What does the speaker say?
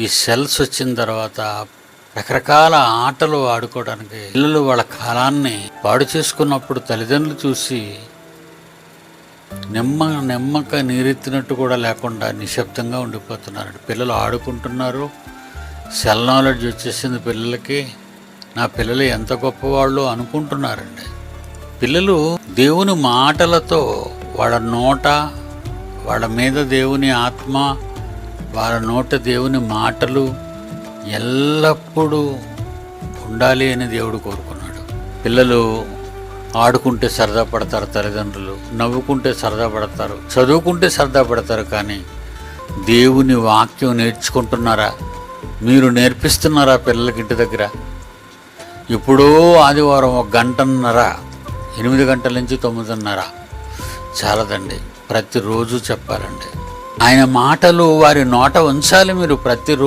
ఈ సెల్స్ వచ్చిన తర్వాత రకరకాల ఆటలు ఆడుకోవడానికి పిల్లలు వాళ్ళ కాలాన్ని పాడు చేసుకున్నప్పుడు తల్లిదండ్రులు చూసి నెమ్మక నీరెత్తినట్టు కూడా లేకుండా నిశ్శబ్దంగా ఉండిపోతున్నారు. పిల్లలు ఆడుకుంటున్నారు, సెల్ నాలెడ్జ్ వచ్చేసింది పిల్లలకి. నా పిల్లలు ఎంత గొప్పవాళ్ళు అనుకుంటున్నారండి. పిల్లలు దేవుని మాటలతో వాళ్ళ మీద దేవుని ఆత్మ, వాళ్ళ నోట దేవుని మాటలు ఎల్లప్పుడూ ఉండాలి అని దేవుడు కోరుకున్నాడు. పిల్లలు ఆడుకుంటే సరదా పడతారు, తల్లిదండ్రులు నవ్వుకుంటే సరదా పడతారు, చదువుకుంటే సరదా పడతారు. కానీ దేవుని వాక్యం నేర్చుకుంటున్నారా? మీరు నేర్పిస్తున్నారా పిల్లలకి ఇంటి దగ్గర? ఎప్పుడో ఆదివారం 1 గంటన్నర, 8 గంటల నుంచి 9:30 చాలదండి, ప్రతిరోజు చెప్పాలండి. ఆయన మాటలు వారి నోట ఉంచాలి మీరు ప్రతిరోజు.